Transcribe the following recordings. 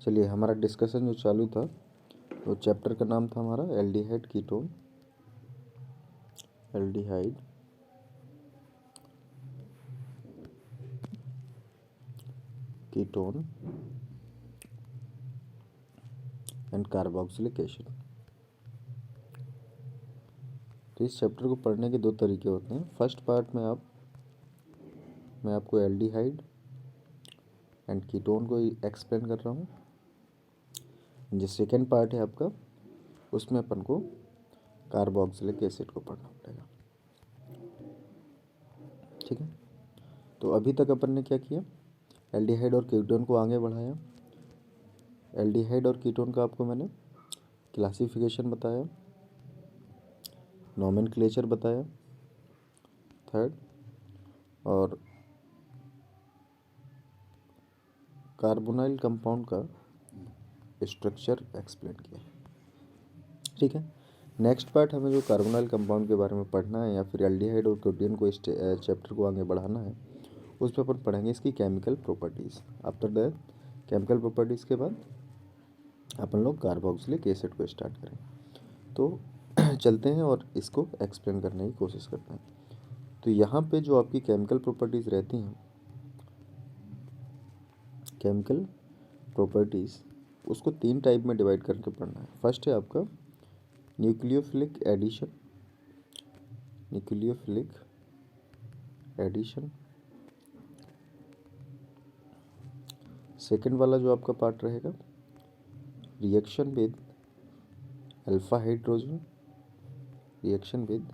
चलिए, हमारा डिस्कशन जो चालू था वो चैप्टर का नाम था हमारा aldehyde ketone, aldehyde ketone and carboxylic acid. तो इस चैप्टर को पढ़ने के दो तरीके होते हैं। फर्स्ट पार्ट में मैं आपको एल्डिहाइड एंड कीटोन को एक्सप्लेन कर रहा हूँ। जो सेकेंड पार्ट है आपका, उसमें अपन को कार्बोक्सिलिक एसिड को पढ़ना पड़ेगा। ठीक है, तो अभी तक अपन ने क्या किया, एल्डिहाइड और कीटोन को आगे बढ़ाया। एल्डिहाइड और कीटोन का आपको मैंने क्लासिफिकेशन बताया, नोमेनक्लेचर बताया, थर्ड, और कार्बोनाइल कंपाउंड का स्ट्रक्चर एक्सप्लेन किया। ठीक है, नेक्स्ट पार्ट हमें जो कार्बोनाइल कंपाउंड के बारे में पढ़ना है या फिर एल्डिहाइड और कीटोन को इस चैप्टर को आगे बढ़ाना है, उस पर अपन पढ़ेंगे इसकी chemical properties. After that chemical properties के बाद अपन लोग कार्बोक्सिलिक एसिड को स्टार्ट करेंगे। तो चलते हैं और इसको एक्सप्लेन करने की कोशिश करते हैं। तो यहाँ पे जो आपकी केमिकल प्रॉपर्टीज़ रहती हैं, केमिकल प्रॉपर्टीज़, उसको तीन टाइप में डिवाइड करके पढ़ना है। फर्स्ट है आपका nucleophilic addition, nucleophilic addition. Second वाला जो आपका पार्ट रहेगा, reaction with alpha hydrogen, reaction with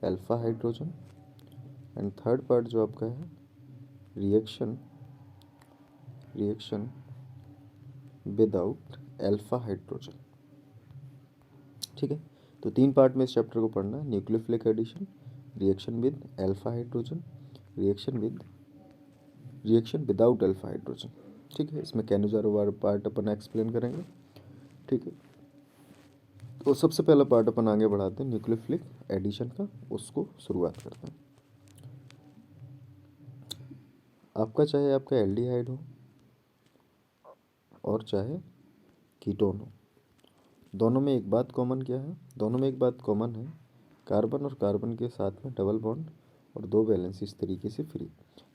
alpha hydrogen. And third part जो आपका है, रिएक्शन विदाउट अल्फा हाइड्रोजन। ठीक है, तो तीन पार्ट में इस चैप्टर को पढ़ना है, nucleophilic addition, reaction with alpha hydrogen, reaction without alpha hydrogen. ठीक है, इसमें कैनोजारो पार्ट अपन एक्सप्लेन करेंगे। ठीक है, तो सबसे पहला पार्ट अपन आगे बढ़ाते हैं न्यूक्लियोफिलिक एडिशन का, उसको शुरुआत करते हैं। आपका चाहे आपका एल्डिहाइड हो और चाहे कीटोन हो, दोनों में एक बात कॉमन क्या है, दोनों में एक बात कॉमन है, कार्बन और कार्बन के साथ में डबल बॉन्ड और दो वैलेंस इस तरीके से फ्री।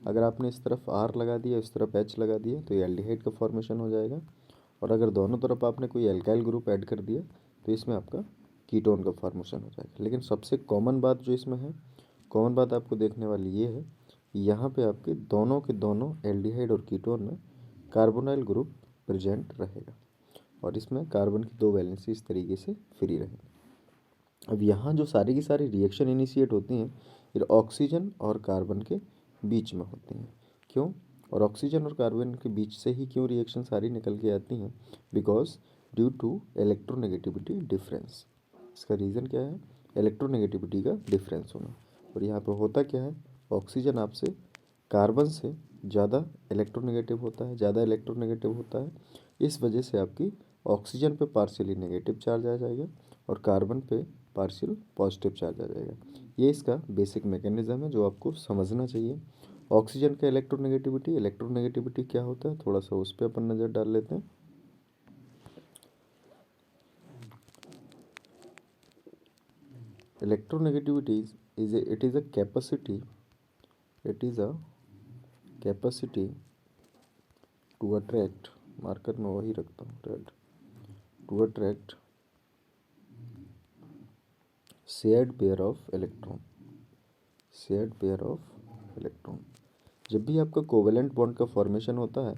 अगर आपने इस तरफ R लगा दिया, इस तरफ H लगा दिया, तो ये एल्डिहाइड का फॉर्मेशन हो जाएगा। और अगर दोनों तरफ आपने कोई एल्काइल ग्रुप ऐड कर दिया, तो इसमें आपका कीटोन का फॉर्मेशन हो जाएगा। लेकिन सबसे कॉमन बात जो इसमें है, कॉमन बात आपको देखने वाली ये है, यहाँ पे आपके दोनों के दोनों एल्डिहाइड और कीटोन में कार्बोनाइल ग्रुप प्रेजेंट रहेगा और इसमें कार्बन की दो वैलेंसी इस तरीके से फ्री रहेगी। अब यहाँ जो सारी की सारी रिएक्शन इनिशिएट होती हैं, ये ऑक्सीजन और कार्बन के बीच में होती हैं। क्यों? और ऑक्सीजन और कार्बन के बीच से ही क्यों रिएक्शन सारी निकल के आती हैं? Because due to electronegativity difference. इसका रीज़न क्या है? इलेक्ट्रोनेगेटिविटी का डिफरेंस होना। और यहाँ पर होता क्या है, ऑक्सीजन आपसे कार्बन से ज़्यादा इलेक्ट्रोनेगेटिव होता है, ज़्यादा इलेक्ट्रोनेगेटिव होता है। इस वजह से आपकी ऑक्सीजन पे पार्शियली नेगेटिव चार्ज आ जाएगा और कार्बन पे पार्शियल पॉजिटिव चार्ज आ जाएगा। ये इसका बेसिक मैकेनिज्म है जो आपको समझना चाहिए। ऑक्सीजन का इलेक्ट्रोनेगेटिविटी क्या होता है, थोड़ा सा उस पर अपन नज़र डाल लेते हैं। Electronegativity it is a capacity to attract, marker में वही रखता हूँ red, to attract shared pair of electron, shared pair of electron. जब भी आपका कोवेलेंट बॉन्ड का फॉर्मेशन होता है,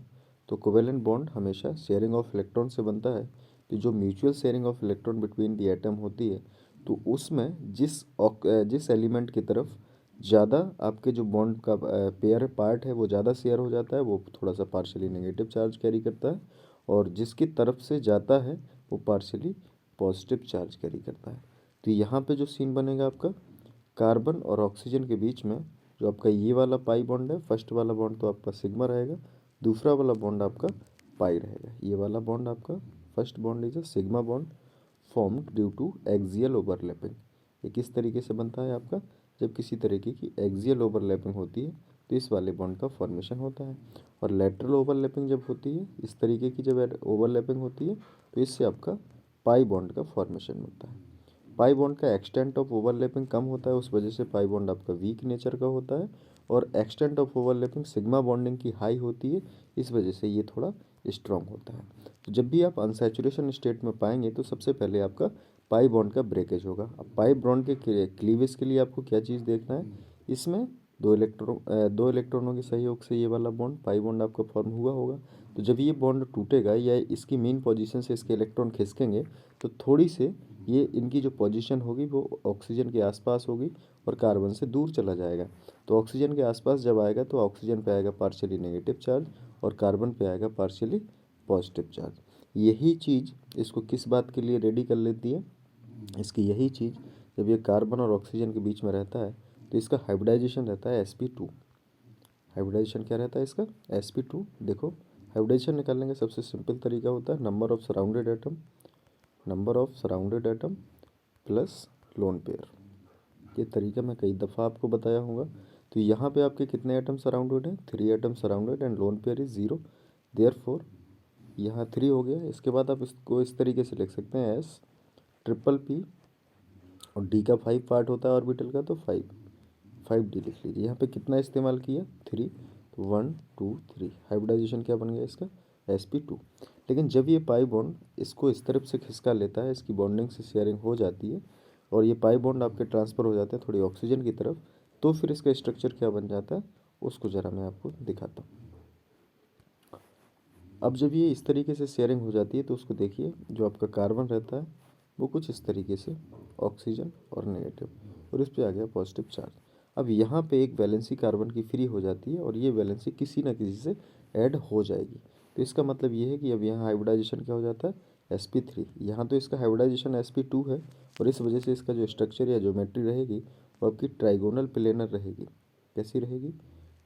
तो कोवेलेंट बॉन्ड हमेशा शेयरिंग ऑफ इलेक्ट्रॉन से बनता है। तो जो mutual sharing of electron between the atom होती है, तो उसमें जिस एलिमेंट की तरफ ज़्यादा आपके जो बॉन्ड का पेयर पार्ट है वो ज़्यादा शेयर हो जाता है, वो थोड़ा सा पार्शियली नेगेटिव चार्ज कैरी करता है, और जिसकी तरफ से जाता है वो पार्शियली पॉजिटिव चार्ज कैरी करता है। तो यहाँ पे जो सीन बनेगा आपका, कार्बन और ऑक्सीजन के बीच में जो आपका ये वाला पाई बॉन्ड है, फर्स्ट वाला बॉन्ड तो आपका सिग्मा रहेगा, दूसरा वाला बॉन्ड आपका पाई रहेगा। ये वाला बॉन्ड आपका first bond is a sigma bond formed due to axial overlapping. ये किस तरीके से बनता है आपका, जब किसी तरीके की एक्सियल ओवरलैपिंग होती है तो इस वाले बॉन्ड का फॉर्मेशन होता है। और लेटरल ओवरलैपिंग जब होती है, इस तरीके की जब ओवरलैपिंग होती है, तो इससे आपका पाई बॉन्ड का फॉर्मेशन होता है। पाई बॉन्ड का एक्सटेंट ऑफ ओवरलैपिंग कम होता है, उस वजह से पाई बॉन्ड आपका वीक नेचर का होता है। और extent of overlapping sigma bonding की हाई होती है, इस वजह से ये थोड़ा स्ट्रॉन्ग होता है। तो जब भी आप अनसैचुरेशन स्टेट में पाएंगे तो सबसे पहले आपका पाई बॉन्ड का ब्रेकेज होगा। अब पाई बॉन्ड के क्लीवेज के लिए आपको क्या चीज़ देखना है, इसमें दो इलेक्ट्रॉनों के सहयोग से ये वाला बॉन्ड पाई बॉन्ड आपका फॉर्म हुआ होगा। तो जब ये बॉन्ड टूटेगा या इसकी मेन पोजीशन से इसके इलेक्ट्रॉन खिसकेंगे, तो थोड़ी से ये इनकी जो पोजीशन होगी वो ऑक्सीजन के आसपास होगी और कार्बन से दूर चला जाएगा। तो ऑक्सीजन के आसपास जब आएगा तो ऑक्सीजन पे आएगा पार्शियली नेगेटिव चार्ज और कार्बन पे आएगा पार्शियली पॉजिटिव चार्ज। यही चीज़ इसको किस बात के लिए रेडी कर लेती है, इसकी यही चीज़ जब ये कार्बन और ऑक्सीजन के बीच में रहता है तो इसका हाइब्रिडाइजेशन रहता है sp2। हाइब्रिडाइजेशन क्या रहता है इसका, sp2। देखो हाइब्रिडाइजेशन निकालने का सबसे सिंपल तरीका होता है number of surrounded atom plus lone pair. ये तरीका मैं कई दफ़ा आपको बताया होगा। तो यहाँ पे आपके कितने एटम सराउंडेड हैं, 3 atom surrounded and lone pair is 0, therefore यहाँ 3 हो गया। इसके बाद आप इसको इस तरीके से लिख सकते हैं एस ट्रिपल पी और डी का 5 पार्ट होता है ऑर्बिटल का, तो 5D लिख लीजिए। यहाँ पे कितना इस्तेमाल किया, 3, तो 1 2 3। हाइब्रिडाइजेशन क्या बन गया इसका, sp2। लेकिन जब ये पाई बॉन्ड इसको इस तरफ से खिसका लेता है, इसकी बॉन्डिंग से शेयरिंग हो जाती है और ये पाई बॉन्ड आपके ट्रांसफ़र हो जाते हैं थोड़ी ऑक्सीजन की तरफ, तो फिर इसका स्ट्रक्चर क्या बन जाता है उसको ज़रा मैं आपको दिखाता हूँ। अब जब ये इस तरीके से शेयरिंग हो जाती है तो उसको देखिए, जो आपका कार्बन रहता है वो कुछ इस तरीके से ऑक्सीजन और नेगेटिव, और इस पर आ गया पॉजिटिव चार्ज। अब यहाँ पे एक वैलेंसी कार्बन की फ्री हो जाती है और ये वैलेंसी किसी ना किसी से ऐड हो जाएगी। तो इसका मतलब ये है कि अब यहाँ हाइब्रिडाइजेशन क्या हो जाता है, sp3। यहाँ तो इसका हाइब्रिडाइजेशन sp2 है और इस वजह से इसका जो स्ट्रक्चर या ज्योमेट्री रहेगी वो आपकी ट्राइगोनल प्लेनर रहेगी। कैसी रहेगी,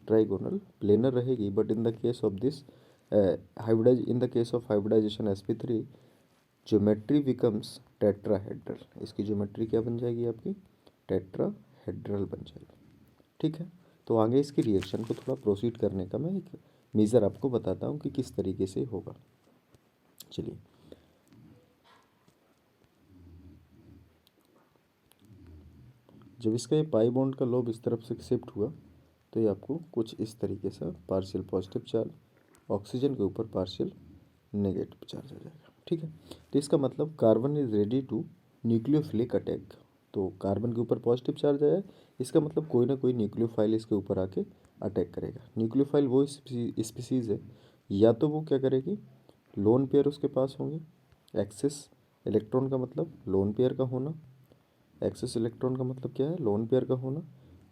ट्राइगोनल प्लेनर रहेगी। But in the case of this in the case of hybridization sp3, geometry becomes tetrahedral. इसकी ज्योमेट्री क्या बन जाएगी आपकी, टेट्राहेड्रल बन जाएगी। ठीक है, तो आगे इसकी रिएक्शन को थोड़ा प्रोसीड करने का मैं एक मेज़र आपको बताता हूँ कि किस तरीके से होगा। चलिए, जब इसका ये पाई बॉन्ड का लोब इस तरफ से शिफ्ट हुआ तो ये आपको कुछ इस तरीके से पार्शियल पॉजिटिव चार्ज, ऑक्सीजन के ऊपर पार्शियल नेगेटिव चार्ज आ जाएगा। ठीक है, तो इसका मतलब carbon is ready to nucleophilic attack. तो कार्बन के ऊपर पॉजिटिव चार्ज आया है, इसका मतलब कोई ना कोई न्यूक्लियोफाइल इसके ऊपर आके अटैक करेगा। न्यूक्लियोफाइल वो स्पीसीज है, या तो वो क्या करेगी, लोन पेयर उसके पास होंगे, एक्सेस इलेक्ट्रॉन का मतलब लोन पेयर का होना, एक्सेस इलेक्ट्रॉन का मतलब क्या है, लोन पेयर का होना,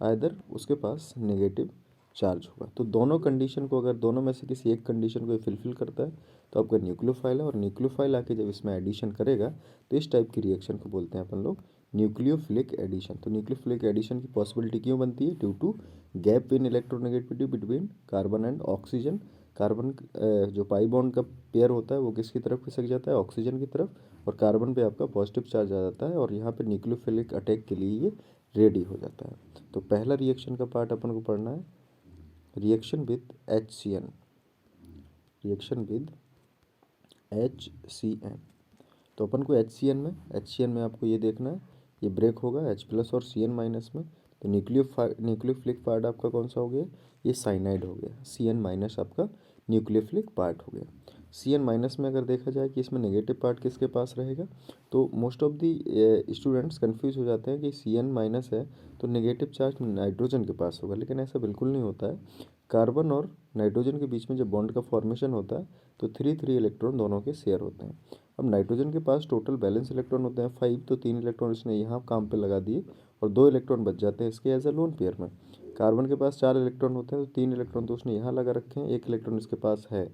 आइदर उसके पास नेगेटिव चार्ज होगा। तो दोनों कंडीशन को, अगर दोनों में से किसी एक कंडीशन को फुलफिल करता है तो आपका न्यूक्लियोफाइल है, और न्यूक्लियोफाइल आके जब इसमें एडिशन करेगा तो इस टाइप की रिएक्शन को बोलते हैं अपन लोग न्यूक्लियोफिलिक एडिशन। तो न्यूक्लियोफिलिक एडिशन की पॉसिबिलिटी क्यों बनती है, due to gap in electronegativity between carbon and oxygen. Carbon जो पाई बॉन्ड का पेयर होता है वो किसकी तरफ खिसक जाता है, ऑक्सीजन की तरफ, और कार्बन पे आपका पॉजिटिव चार्ज आ जाता है और यहाँ पे न्यूक्लियोफिलिक अटैक के लिए ये रेडी हो जाता है। तो पहला रिएक्शन का पार्ट अपन को पढ़ना है, reaction with HCN, reaction with HCN। तो अपन को HCN में आपको ये देखना है, ये ब्रेक होगा H प्लस और CN माइनस में। तो न्यूक्लियोफिलिक पार्ट आपका कौन सा हो गया, ये साइनाइड हो गया। CN माइनस आपका न्यूक्लियोफिलिक पार्ट हो गया। CN माइनस में अगर देखा जाए कि इसमें नेगेटिव पार्ट किसके पास रहेगा, तो most of the students confuse हो जाते हैं कि CN माइनस है तो नेगेटिव चार्ज नाइट्रोजन के पास होगा, लेकिन ऐसा बिल्कुल नहीं होता है। कार्बन और नाइट्रोजन के बीच में जब बॉन्ड का फॉर्मेशन होता है तो 3 इलेक्ट्रॉन दोनों के शेयर होते हैं। अब नाइट्रोजन के पास टोटल बैलेंस इलेक्ट्रॉन होते हैं 5, तो 3 इलेक्ट्रॉन इसने यहाँ काम पे लगा दिए और 2 इलेक्ट्रॉन बच जाते हैं इसके एज अ लोन पेयर में। कार्बन के पास 4 इलेक्ट्रॉन होते हैं तो 3 इलेक्ट्रॉन तो उसने यहाँ लगा रखे हैं, 1 इलेक्ट्रॉन इसके पास है।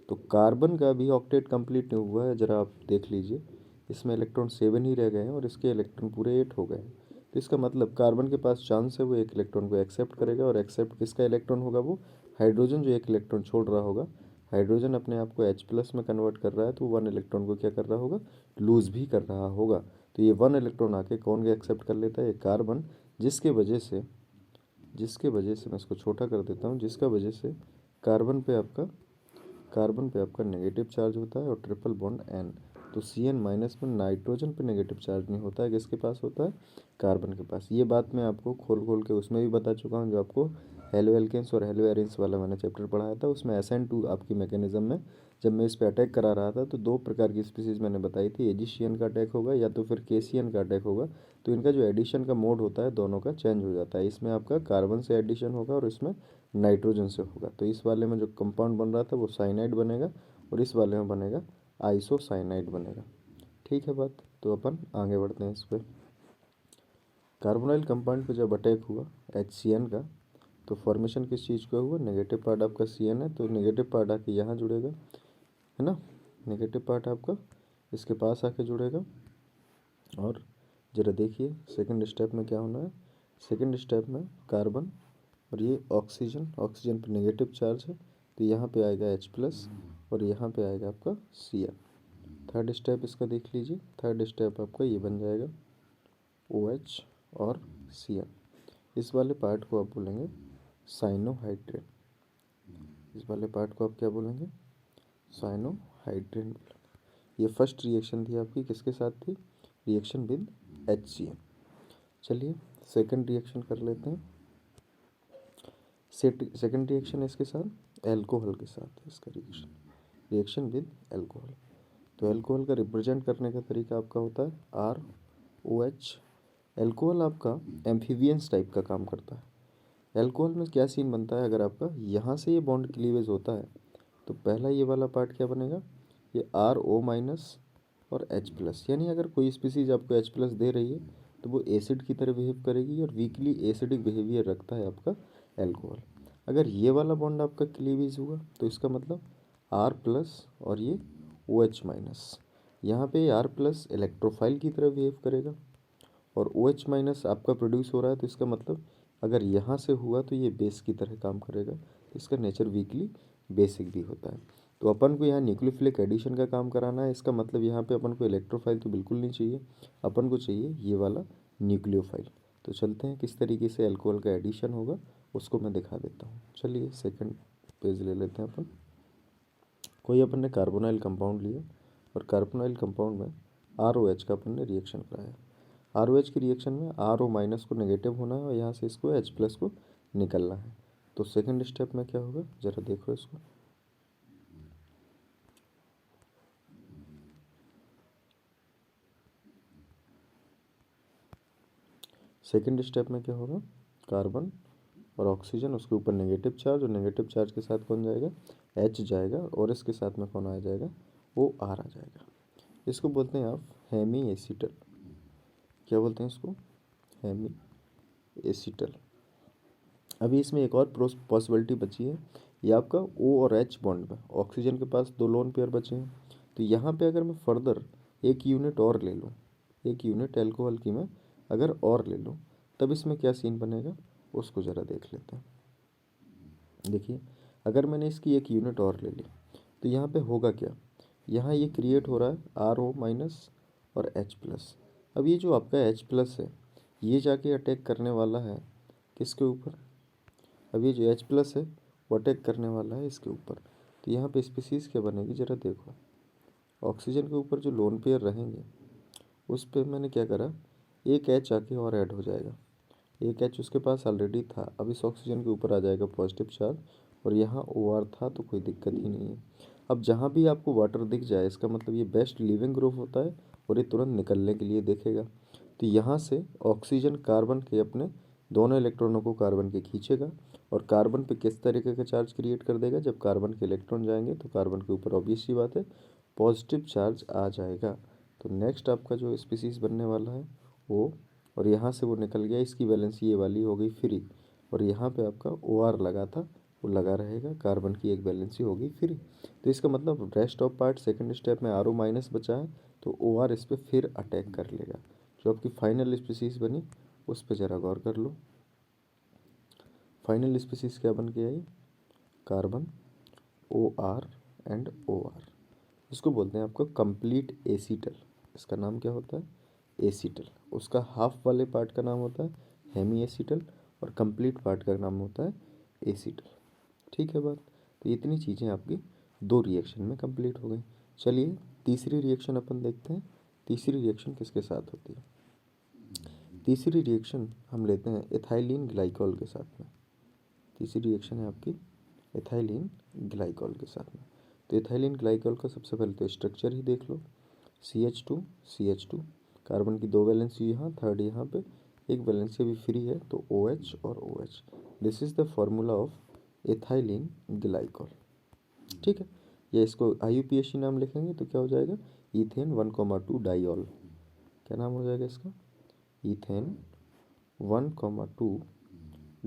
तो कार्बन का भी ऑक्टेट कंप्लीट नहीं हुआ है, ज़रा आप देख लीजिए, इसमें इलेक्ट्रॉन 7 ही रह गए हैं और इसके इलेक्ट्रॉन पूरे 8 हो गए हैं। तो इसका मतलब कार्बन के पास चांस है वो 1 इलेक्ट्रॉन को एक्सेप्ट करेगा, और एक्सेप्ट किसका इलेक्ट्रॉन होगा, वो हाइड्रोजन जो 1 इलेक्ट्रॉन छोड़ रहा होगा। हाइड्रोजन अपने आप को H प्लस में कन्वर्ट कर रहा है तो 1 इलेक्ट्रॉन को क्या कर रहा होगा, लूज़ भी कर रहा होगा। तो ये 1 इलेक्ट्रॉन आके कौन एक्सेप्ट कर लेता है, कार्बन, जिसके वजह से जिसके वजह से मैं इसको छोटा कर देता हूँ, जिसका वजह से कार्बन पे आपका नेगेटिव चार्ज होता है और ट्रिपल बॉन्ड N, तो Cn माइनस में नाइट्रोजन पे नेगेटिव चार्ज नहीं होता है, किसके पास होता है, कार्बन के पास। ये बात मैं आपको खोल खोल के उसमें भी बता चुका हूँ, जो आपको हेलो एल्केन्स और हेलो एरेन्स वाला मैंने चैप्टर पढ़ाया था, उसमें SN2 आपकी मैकेनिज्म में जब मैं इस पे अटैक करा रहा था तो दो प्रकार की स्पीसीज मैंने बताई थी, एजिशियन का अटैक होगा या तो फिर केसियन का अटैक होगा। तो इनका जो एडिशन का मोड होता है दोनों का चेंज हो जाता है, इसमें आपका कार्बन से एडिशन होगा और इसमें नाइट्रोजन से होगा। तो इस वाले में जो कंपाउंड बन रहा था वो साइनाइड बनेगा और इस वाले में बनेगा आइसोसाइनाइड बनेगा। ठीक है बात, तो अपन आगे बढ़ते हैं इस पर। कार्बोनाइल कंपाउंड पे जब अटैक हुआ HCN का, तो फॉर्मेशन किस चीज़ का हुआ, नेगेटिव पार्ट आपका CN है, तो नेगेटिव पार्ट आके यहाँ जुड़ेगा, है ना, नेगेटिव पार्ट आपका इसके पास आके जुड़ेगा। और ज़रा देखिए सेकंड स्टेप में क्या होना है, सेकंड स्टेप में कार्बन और ये ऑक्सीजन पे नेगेटिव चार्ज है, तो यहाँ पे आएगा H+ और यहाँ पे आएगा आपका Cl। थर्ड स्टेप इसका देख लीजिए, थर्ड स्टेप आपका ये बन जाएगा OH और Cl। इस वाले पार्ट को आप बोलेंगे साइनोहाइड्रेट, इस वाले पार्ट को आप क्या बोलेंगे, साइनोहाइड्रेट बोलेंगे। ये फर्स्ट रिएक्शन थी आपकी, किसके साथ थी, रिएक्शन विद HCl। चलिए सेकंड रिएक्शन कर लेते हैं। सेकंड रिएक्शन इसके साथ एल्कोहल के साथ है, इसका रिएक्शन विद एल्कोहल। तो एल्कोहल का रिप्रेजेंट करने का तरीका आपका होता है ROH। एल्कोहल आपका एम्फीबियंस टाइप का काम करता है। एल्कोहल में क्या सीन बनता है, अगर आपका यहाँ से ये बॉन्ड क्लीवेज होता है तो पहला ये वाला पार्ट क्या बनेगा, ये RO- और H+, यानी अगर कोई स्पीसीज आपको H+ दे रही है तो वो एसिड की तरह बिहेव करेगी और वीकली एसिडिक बिहेवियर रखता है आपका एल्कोहल। अगर ये वाला बॉन्ड आपका क्लीवेज हुआ तो इसका मतलब R+ और ये OH-, यहाँ पे R+ इलेक्ट्रोफाइल की तरह बिहेव करेगा और OH- आपका प्रोड्यूस हो रहा है, तो इसका मतलब अगर यहाँ से हुआ तो ये बेस की तरह काम करेगा, तो इसका नेचर वीकली बेसिक भी होता है। तो अपन को यहाँ न्यूक्लियोफिलिक एडिशन का काम कराना है, इसका मतलब यहाँ पे अपन को इलेक्ट्रोफाइल तो बिल्कुल नहीं चाहिए, अपन को चाहिए ये वाला न्यूक्लियोफाइल। तो चलते हैं किस तरीके से अल्कोहल का एडिशन होगा उसको मैं दिखा देता हूँ। चलिए सेकंड पेज ले लेते हैं अपन। कोई अपन ने कार्बोनाइल कंपाउंड लिया और कार्बोनाइल कंपाउंड में ROH का अपन ने रिएक्शन कराया। ROH की रिएक्शन में RO- को नेगेटिव होना है और यहाँ से इसको H+ को निकलना है। तो सेकंड स्टेप में क्या होगा, ज़रा देखो इसको। सेकंड स्टेप में क्या होगा, कार्बन और ऑक्सीजन, उसके ऊपर नेगेटिव चार्ज और नेगेटिव चार्ज के साथ कौन जाएगा, H जाएगा और इसके साथ में कौन आ जाएगा, OR आ जाएगा। इसको बोलते हैं आप हेमी एसीटल। क्या बोलते हैं इसको, हेमी एसीटल। अभी इसमें एक और पॉसिबिलिटी बची है, ये आपका O और H बॉन्ड में ऑक्सीजन के पास दो लोन पेयर बचे हैं, तो यहाँ पे अगर मैं फर्दर एक यूनिट और ले लूँ, एक यूनिट एल्कोहल की मैं अगर और ले लूँ, तब इसमें क्या सीन बनेगा उसको ज़रा देख लेते हैं। देखिए अगर मैंने इसकी एक यूनिट और ले ली तो यहाँ पे होगा क्या, यहाँ ये क्रिएट हो रहा है RO- और H+। अब ये जो आपका H+ है ये जाके अटैक करने वाला है किसके ऊपर, अब ये जो H+ है वो अटैक करने वाला है इसके ऊपर। तो यहाँ पे स्पीसीज क्या बनेगी, ज़रा देखो, ऑक्सीजन के ऊपर जो लोन पेयर रहेंगे उस पर मैंने क्या करा, एक H आके और ऐड हो जाएगा, एक H उसके पास ऑलरेडी था, अब इस ऑक्सीजन के ऊपर आ जाएगा पॉजिटिव चार्ज और यहाँ OR था, तो कोई दिक्कत ही नहीं है। अब जहाँ भी आपको वाटर दिख जाए इसका मतलब ये बेस्ट लिविंग ग्रुप होता है और ये तुरंत निकलने के लिए देखेगा। तो यहाँ से ऑक्सीजन कार्बन के अपने दोनों इलेक्ट्रॉनों को कार्बन के खींचेगा और कार्बन पे किस तरीके का चार्ज क्रिएट कर देगा, जब कार्बन के इलेक्ट्रॉन जाएंगे तो कार्बन के ऊपर ऑब्वियस सी बात है पॉजिटिव चार्ज आ जाएगा। तो नेक्स्ट आपका जो स्पीसीज बनने वाला है वो, और यहाँ से वो निकल गया, इसकी वैलेंसी ये वाली हो गई फ्री और यहाँ पे आपका OR लगा था वो लगा रहेगा, कार्बन की एक वैलेंसी होगी फ्री। तो इसका मतलब rest of part second step में RO- बचा है तो OR इस पर फिर अटैक कर लेगा। जो आपकी फाइनल स्पीसीज बनी उस पर ज़रा गौर कर लो। फाइनल स्पीसीज क्या बन के आई, कार्बन OR एंड OR। इसको बोलते हैं आपका कंप्लीट एसीटल। इसका नाम क्या होता है, एसीटल। उसका हाफ वाले पार्ट का नाम होता है हेमी एसीटल और कंप्लीट पार्ट का नाम होता है एसीटल। ठीक है बात। तो इतनी चीज़ें आपकी 2 रिएक्शन में कंप्लीट हो गई। चलिए तीसरी रिएक्शन अपन देखते हैं। तीसरी रिएक्शन किसके साथ होती है? तीसरी रिएक्शन हम लेते हैं एथाइलिन ग्लाइकॉल के साथ में। तीसरी रिएक्शन है आपकी एथाइलिन ग्लाइकॉल के साथ में। तो एथाइलिन ग्लाइकॉल का सबसे पहले तो स्ट्रक्चर ही देख लो। CH2 कार्बन की 2 वैलेंसी यहाँ, थर्ड यहाँ पे, एक वैलेंसी अभी फ्री है तो OH और OH। This is the formula of ethylene glycol. ठीक है, या इसको IUPAC नाम लिखेंगे तो क्या हो जाएगा? Ethane 1,2 diol. क्या नाम हो जाएगा इसका? Ethane 1,2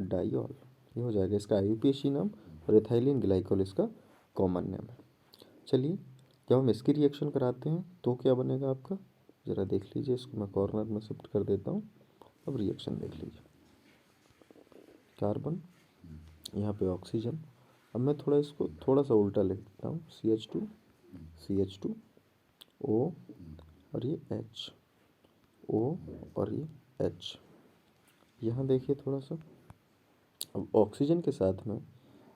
diol. ये हो जाएगा इसका IUPAC नाम, और एथाइलिन ग्लाइकॉल इसका कॉमन नेम है। चलिए जब हम इसकी रिएक्शन कराते हैं तो क्या बनेगा आपका, ज़रा देख लीजिए। इसको मैं कॉर्नर में शिफ्ट कर देता हूँ। अब रिएक्शन देख लीजिए। कार्बन, यहाँ पे ऑक्सीजन। अब मैं थोड़ा इसको थोड़ा सा उल्टा लिख देता हूँ। CH2 O और ये H, O और ये H। यहाँ देखिए थोड़ा सा, अब ऑक्सीजन के साथ में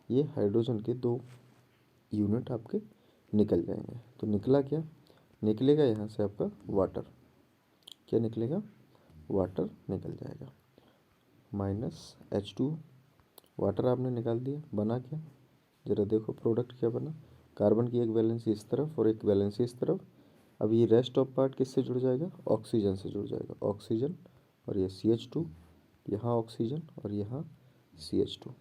ये हाइड्रोजन के 2 यूनिट आपके निकल जाएंगे। तो निकला क्या? निकलेगा यहाँ से आपका वाटर। क्या निकलेगा? वाटर निकल जाएगा। -H2 वाटर आपने निकाल दिया। बना क्या? ज़रा देखो प्रोडक्ट क्या बना। कार्बन की एक वैलेंसी इस तरफ और एक वैलेंसी इस तरफ। अब ये रेस्ट ऑफ पार्ट किससे जुड़ जाएगा? ऑक्सीजन से जुड़ जाएगा। ऑक्सीजन और ये CH2, यहाँ ऑक्सीजन और यहाँ CH2।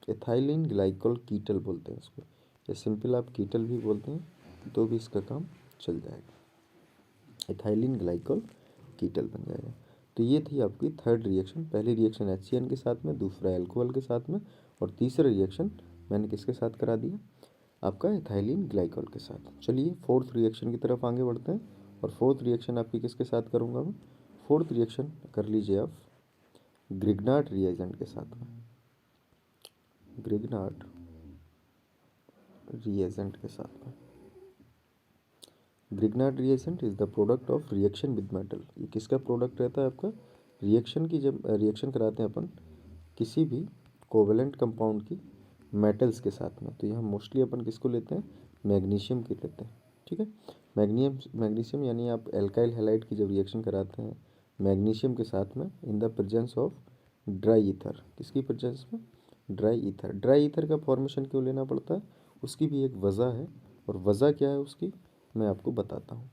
एथाइलिन ग्लाइकॉल कीटल बोलते हैं इसको, या सिंपल आप कीटल भी बोलते हैं तो भी इसका काम चल जाएगा। एथाइलिन ग्लाइकॉल कीटल बन जाएगा। तो ये थी आपकी थर्ड रिएक्शन। पहली रिएक्शन HCN के साथ में, दूसरा अल्कोहल के साथ में, और तीसरा रिएक्शन मैंने किसके साथ करा दिया? आपका एथाइलिन ग्लाइकॉल के साथ। चलिए फोर्थ रिएक्शन की तरफ आगे बढ़ते हैं। और फोर्थ रिएक्शन आपकी किसके साथ करूँगा मैं? फोर्थ रिएक्शन कर लीजिए आप ग्रिग्नार्ड रिएजेंट के साथ में। ग्रिग्नार्ड रिएजेंट के साथ में। Grignard reagent is the product of reaction with metal. ये किसका प्रोडक्ट रहता है आपका? रिएक्शन की, जब रिएक्शन कराते हैं अपन किसी भी कोवेलेंट कंपाउंड की मेटल्स के साथ में, तो यहाँ मोस्टली अपन किसको लेते हैं? मैग्नीशियम की लेते हैं। ठीक है, मैग्नीशियम यानी आप एल्काइल हैलाइड की जब रिएक्शन कराते हैं मैग्नीशियम के साथ में in the presence of dry ether. किसकी प्रेजेंस में? Dry ether. ड्राई ईथर का फॉर्मेशन क्यों लेना पड़ता है? उसकी भी एक वजह है, और वजह क्या है उसकी मैं आपको बताता हूँ।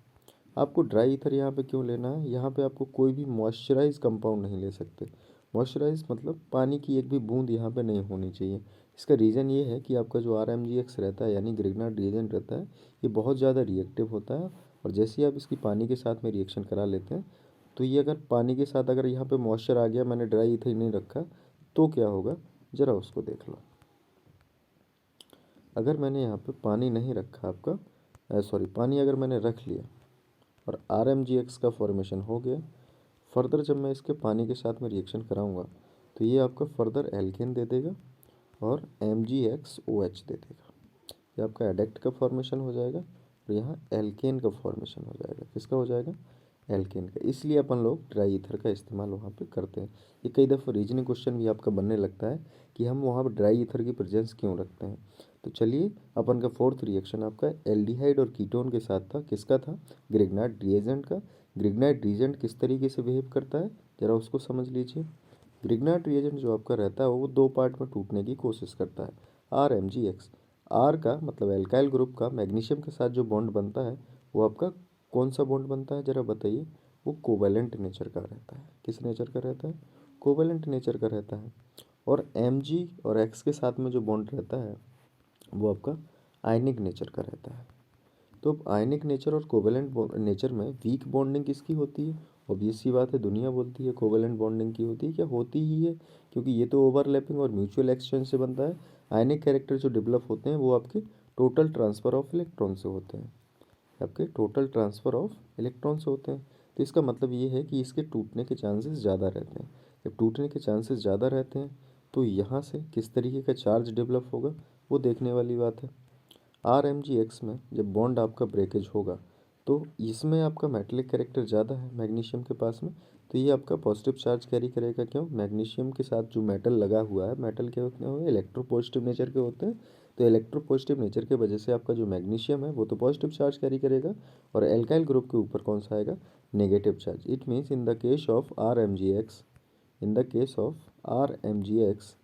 आपको ड्राई ईथर यहाँ पे क्यों लेना है? यहाँ पे आपको कोई भी मॉइस्चराइज कंपाउंड नहीं ले सकते। मॉइस्चराइज मतलब पानी की एक भी बूंद यहाँ पे नहीं होनी चाहिए। इसका रीज़न ये है कि आपका जो RMGX रहता है यानी ग्रिग्नार्ड रिएजेंट रहता है, ये बहुत ज़्यादा रिएक्टिव होता है, और जैसे ही आप इसकी पानी के साथ में रिएक्शन करा लेते हैं तो ये अगर पानी के साथ अगर यहाँ पे मॉइस्चर आ गया, मैंने ड्राई ईथर नहीं रखा, तो क्या होगा ज़रा उसको देख लो। अगर मैंने यहाँ पे पानी नहीं रखा आपका, सॉरी पानी अगर मैंने रख लिया और RMGX का फॉर्मेशन हो गया, फर्दर जब मैं इसके पानी के साथ में रिएक्शन कराऊंगा तो ये आपका फर्दर एल्केन दे देगा और MgXOH दे देगा। ये आपका एडेक्ट का फॉर्मेशन हो जाएगा और यहाँ एल्केन का फॉर्मेशन हो जाएगा। किसका हो जाएगा? एल्केन का। इसलिए अपन लोग ड्राई ईथर का इस्तेमाल वहाँ पे करते हैं। ये कई दफ़ा रीजनिंग क्वेश्चन भी आपका बनने लगता है कि हम वहाँ पर ड्राई ईथर की प्रेजेंस क्यों रखते हैं। तो चलिए अपन का फोर्थ रिएक्शन आपका एल्डिहाइड और कीटोन के साथ था। किसका था? ग्रिग्नार्ड रिएजेंट का। ग्रिग्नार्ड रिएजेंट किस तरीके से बिहेव करता है ज़रा उसको समझ लीजिए। ग्रिग्नार्ड रिएजेंट जो आपका रहता है वो 2 पार्ट में टूटने की कोशिश करता है। RMGX, आर का मतलब एल्काइल ग्रुप का मैग्नीशियम के साथ जो बॉन्ड बनता है वो आपका कौन सा बॉन्ड बनता है ज़रा बताइए? वो कोवेलेंट नेचर का रहता है। किस नेचर का रहता है? कोवेलेंट नेचर का रहता है। और Mg और X के साथ में जो बॉन्ड रहता है वो आपका आयनिक नेचर का रहता है। तो अब आयनिक नेचर और कोवेलेंट नेचर में वीक बॉन्डिंग किसकी होती है? ऑब्वियस सी बात है, दुनिया बोलती है कोवेलेंट बॉन्डिंग की होती है। क्या होती ही है, क्योंकि ये तो ओवरलैपिंग और म्यूचुअल एक्सचेंज से बनता है। आयनिक कैरेक्टर जो डेवलप होते हैं वो आपके टोटल ट्रांसफ़र ऑफ इलेक्ट्रॉन से होते हैं। आपके टोटल ट्रांसफ़र ऑफ इलेक्ट्रॉन से होते हैं। तो इसका मतलब ये है कि इसके टूटने के चांसेस ज़्यादा रहते हैं। जब टूटने के चांसेस ज़्यादा रहते हैं तो यहाँ से किस तरीके का चार्ज डेवलप होगा वो देखने वाली बात है। RMGX में जब बॉन्ड आपका ब्रेकेज होगा तो इसमें आपका मेटेलिक कैरेक्टर ज़्यादा है मैग्नीशियम के पास में, तो ये आपका पॉजिटिव चार्ज कैरी करेगा। क्यों? मैग्नीशियम के साथ जो मेटल लगा हुआ है, मेटल क्या होते हैं? इलेक्ट्रो पॉजिटिव नेचर के होते हैं। तो इलेक्ट्रो पॉजिटिव नेचर के वजह से आपका जो मैग्नीशियम है वो तो पॉजिटिव चार्ज कैरी करेगा, और एल्काइल ग्रुप के ऊपर कौन सा आएगा? Negative charge. It means in the case of R M G X, in the case of R M G X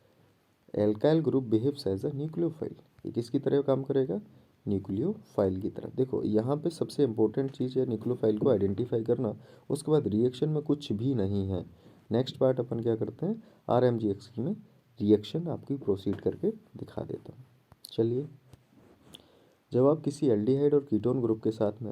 alkyl group behaves as a nucleophile. ये किसकी तरह काम करेगा? न्यूक्लियोफाइल की तरह। देखो यहाँ पे सबसे इंपॉर्टेंट चीज़ है न्यूक्लियोफाइल को आइडेंटिफाई करना, उसके बाद रिएक्शन में कुछ भी नहीं है। नेक्स्ट पार्ट अपन क्या करते हैं, आर एम जी एक्स की में रिएक्शन आपकी प्रोसीड करके दिखा देता हूँ। चलिए, जब आप किसी एल्डिहाइड और कीटोन ग्रुप के साथ में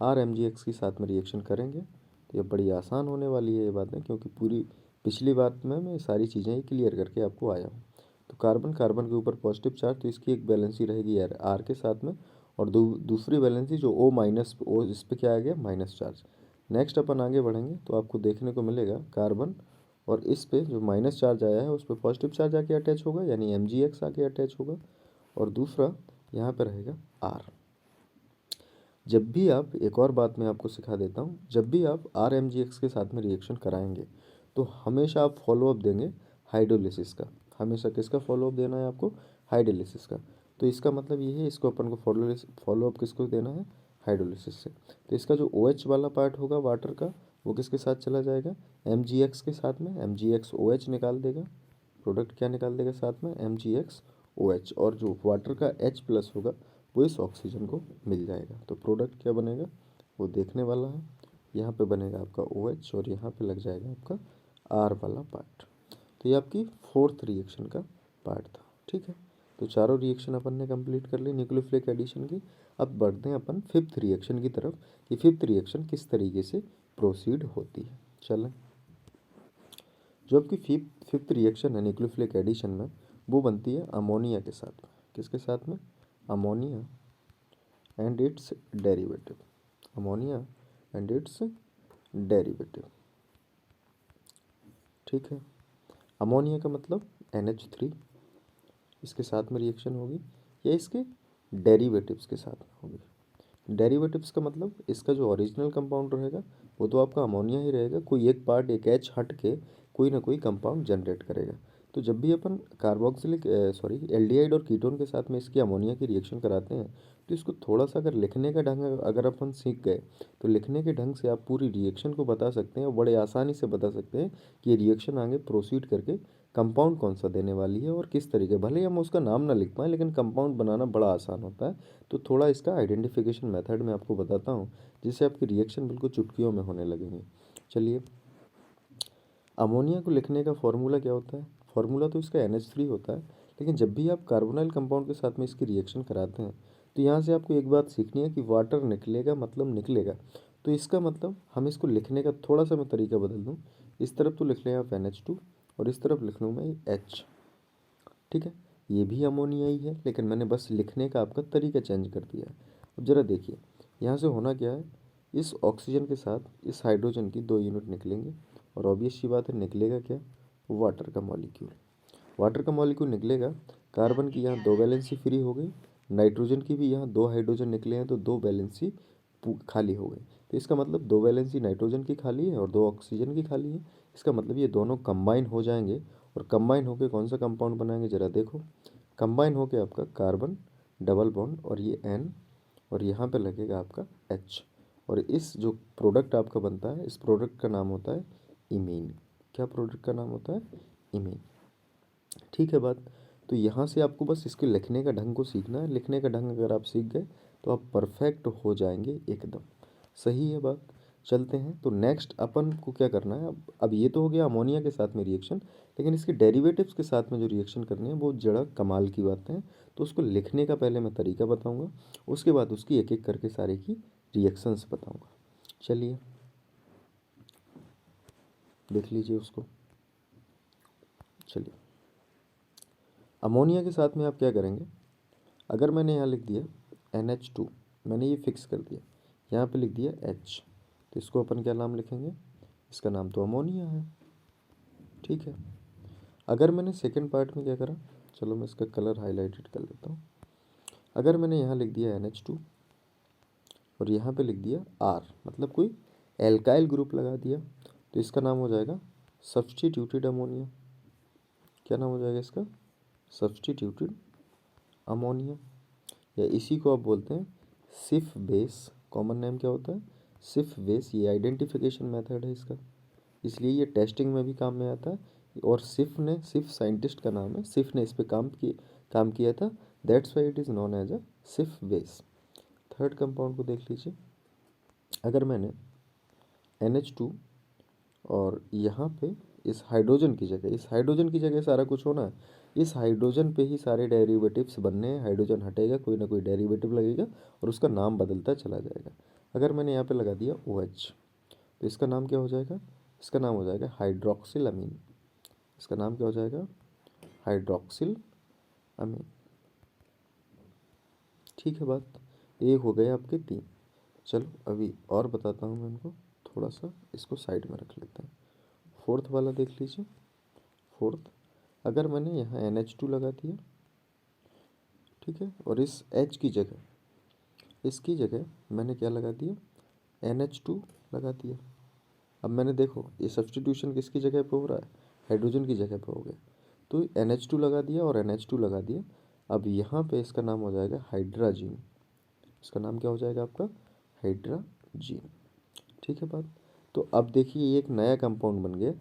आर एम जी एक्स के साथ में रिएक्शन करेंगे तो ये बड़ी आसान होने वाली है ये बातें, क्योंकि पूरी पिछली बार में मैं सारी चीज़ें ही क्लियर करके आपको आया हूँ। तो कार्बन कार्बन के ऊपर पॉजिटिव चार्ज, तो इसकी एक वैलेंसी रहेगी यार आर के साथ में, और दूसरी वैलेंसी जो ओ माइनस, ओ इस पर क्या आ गया? Minus charge. नेक्स्ट अपन आगे बढ़ेंगे तो आपको देखने को मिलेगा कार्बन और इस पे जो माइनस चार्ज आया है उस पर पॉजिटिव चार्ज आके अटैच होगा, यानी एम जी एक्स आके अटैच होगा, और दूसरा यहाँ पर रहेगा आर। जब भी आप, एक और बात मैं आपको सिखा देता हूँ, जब भी आप आर एम जी एक्स के साथ में रिएक्शन कराएंगे तो हमेशा आप फॉलोअप देंगे हाइड्रोलिसिस का। हमेशा किसका फॉलोअप देना है आपको? हाइड्रोलिसिस का। तो इसका मतलब ये है, इसको अपन को फॉलोअप किसको देना है? हाइड्रोलिसिस से। तो इसका जो ओ एच वाला पार्ट होगा वाटर का, वो किसके साथ चला जाएगा? एम जी एक्स के साथ में। M G X O H निकाल देगा, प्रोडक्ट क्या निकाल देगा साथ में? M G X O H, और जो वाटर का एच प्लस होगा वो इस ऑक्सीजन को मिल जाएगा। तो प्रोडक्ट क्या बनेगा वो देखने वाला है। यहाँ पे बनेगा आपका ओ एच, और यहाँ पे लग जाएगा आपका आर वाला पार्ट। तो ये आपकी फोर्थ रिएक्शन का पार्ट था। ठीक है, तो चारों रिएक्शन अपन ने कंप्लीट कर ली न्यूक्लियोफिलिक एडिशन की। अब बढ़ते हैं अपन फिफ्थ रिएक्शन की तरफ कि फिफ्थ रिएक्शन किस तरीके से प्रोसीड होती है। चलें, जो आपकी फिफ्थ रिएक्शन है न्यूक्लियोफिलिक एडिशन में, वो बनती है अमोनिया के साथ में। किसके साथ में? Ammonia and it's derivative. Ammonia and it's derivative. ठीक है, अमोनिया का मतलब NH3, इसके साथ में रिएक्शन होगी, या इसके डेरिवेटिव्स के साथ में होगी। डेरिवेटिव्स का मतलब इसका जो ओरिजिनल कंपाउंड रहेगा वो तो आपका अमोनिया ही रहेगा, कोई एक पार्ट, एक एच हट के कोई ना कोई कंपाउंड जनरेट करेगा। तो जब भी अपन कार्बोक्सिलिक एल्डिहाइड और कीटोन के साथ में इसकी अमोनिया की रिएक्शन कराते हैं तो इसको थोड़ा सा अगर लिखने का ढंग अगर अपन सीख गए तो लिखने के ढंग से आप पूरी रिएक्शन को बता सकते हैं, और बड़े आसानी से बता सकते हैं कि ये रिएक्शन आगे प्रोसीड करके कंपाउंड कौन सा देने वाली है और किस तरीके। भले ही हम उसका नाम ना लिख पाएँ लेकिन कंपाउंड बनाना बड़ा आसान होता है। तो थोड़ा इसका आइडेंटिफिकेशन मेथड मैं आपको बताता हूँ जिससे आपकी रिएक्शन बिल्कुल चुटकियों में होने लगेंगी। चलिए, अमोनिया को लिखने का फॉर्मूला क्या होता है? फॉर्मूला तो इसका NH3 होता है, लेकिन जब भी आप कार्बोनाइल कंपाउंड के साथ में इसकी रिएक्शन कराते हैं तो यहाँ से आपको एक बात सीखनी है कि वाटर निकलेगा मतलब निकलेगा। तो इसका मतलब हम इसको लिखने का थोड़ा सा मैं तरीका बदल दूँ, इस तरफ तो लिख लें आप NH2 और इस तरफ लिख लूँ मैं H। ठीक है, ये भी अमोनिया ही है लेकिन मैंने बस लिखने का आपका तरीका चेंज कर दिया है। अब ज़रा देखिए यहाँ से होना क्या है, इस ऑक्सीजन के साथ इस हाइड्रोजन की 2 यूनिट निकलेंगे, और ऑब्वियस सी बात है निकलेगा क्या? वाटर का मॉलिक्यूल। वाटर का मॉलिक्यूल निकलेगा, कार्बन की यहाँ 2 वैलेंसी फ्री हो गई, नाइट्रोजन की भी यहाँ 2 हाइड्रोजन निकले हैं तो 2 वैलेंसी खाली हो गई। तो इसका मतलब 2 वैलेंसी नाइट्रोजन की खाली है और 2 ऑक्सीजन की खाली है। इसका मतलब ये दोनों कंबाइन हो जाएंगे, और कंबाइन होकर कौन सा कंपाउंड बनाएंगे ज़रा देखो। कंबाइन होकर आपका कार्बन डबल बॉन्ड और ये N, और यहाँ पे लगेगा आपका H, और इस जो प्रोडक्ट आपका बनता है इस प्रोडक्ट का नाम होता है इमीन। क्या प्रोडक्ट का नाम होता है? इमीन। ठीक है बात। तो यहाँ से आपको बस इसके लिखने का ढंग को सीखना है। लिखने का ढंग अगर आप सीख गए तो आप परफेक्ट हो जाएंगे एकदम। सही है बात। चलते हैं, तो नेक्स्ट अपन को क्या करना है, अब ये तो हो गया अमोनिया के साथ में रिएक्शन, लेकिन इसके डेरिवेटिव्स के साथ में जो रिएक्शन करनी है वो जरा कमाल की बातें हैं। तो उसको लिखने का पहले मैं तरीका बताऊंगा, उसके बाद उसकी एक एक करके सारे की रिएक्शंस बताऊंगा। चलिए देख लीजिए उसको। चलिए, अमोनिया के साथ में आप क्या करेंगे, अगर मैंने यहाँ लिख दिया NH2, मैंने ये फिक्स कर दिया, यहाँ पे लिख दिया H, तो इसको अपन क्या नाम लिखेंगे? इसका नाम तो अमोनिया है। ठीक है, अगर मैंने सेकंड पार्ट में क्या करा, चलो मैं इसका कलर हाईलाइटेड कर लेता हूँ। अगर मैंने यहाँ लिख दिया NH2, और यहाँ पे लिख दिया R, मतलब कोई एल्काइल ग्रुप लगा दिया, तो इसका नाम हो जाएगा सब्स्टिट्यूटेड अमोनिया। क्या नाम हो जाएगा इसका? सब्स्टिट्यूटेड अमोनिया, या इसी को आप बोलते हैं सिफ बेस। कॉमन नेम क्या होता है? सिफ बेस। ये आइडेंटिफिकेशन मेथड है इसका, इसलिए ये टेस्टिंग में भी काम में आता है। और सिफ साइंटिस्ट का नाम है, सिफ ने इस पे काम किया था, that's why it is known as a Schiff base. Third compound को देख लीजिए। अगर मैंने NH2 और यहाँ पे इस हाइड्रोजन की जगह सारा कुछ होना है, इस हाइड्रोजन पे ही सारे डेरिवेटिव्स बनने हैं। हाइड्रोजन हटेगा, कोई ना कोई डेरिवेटिव लगेगा और उसका नाम बदलता चला जाएगा। अगर मैंने यहाँ पे लगा दिया OH, तो इसका नाम क्या हो जाएगा? इसका नाम हो जाएगा हाइड्रोक्सिल अमीन। इसका नाम क्या हो जाएगा? हाइड्रोक्सिल अमीन। ठीक है बात, एक हो गए आपके 3। चलो अभी और बताता हूँ मैं इनको, थोड़ा सा इसको साइड में रख लेते हैं। फोर्थ वाला देख लीजिए। फोर्थ, अगर मैंने यहाँ NH2 लगा दिया, ठीक है, और इस H की जगह, इसकी जगह मैंने क्या लगा दिया? NH2 लगा दिया। अब मैंने देखो ये सब्स्टिट्यूशन किसकी जगह पे हो रहा है? हाइड्रोजन की जगह पे हो गया। तो NH2 लगा दिया और NH2 लगा दिया। अब यहाँ पे इसका नाम हो जाएगा हाइड्राजीन। इसका नाम क्या हो जाएगा आपका? हाइड्राजीन। ठीक है बात। तो अब देखिए ये एक नया कंपाउंड बन गया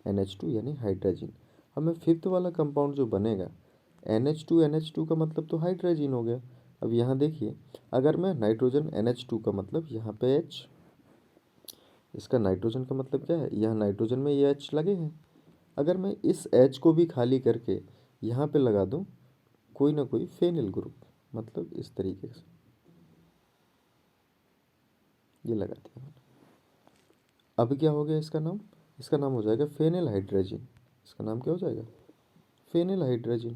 NH2 यानी हाइड्राजीन। हमें फिफ्थ वाला कंपाउंड जो बनेगा NH2 का मतलब तो हाइड्राजीन हो गया। अब यहाँ देखिए, अगर मैं नाइट्रोजन NH2 का मतलब यहाँ पे H, इसका नाइट्रोजन का मतलब क्या है? यहाँ नाइट्रोजन में ये H लगे हैं। अगर मैं इस H को भी खाली करके यहाँ पे लगा दूँ कोई ना कोई फेनिल ग्रुप, मतलब इस तरीके से ये लगा दिया मैंने। अब क्या हो गया इसका नाम? इसका नाम हो जाएगा फेनिल हाइड्रोजन। इसका नाम क्या हो जाएगा? Phenyl hydrogen.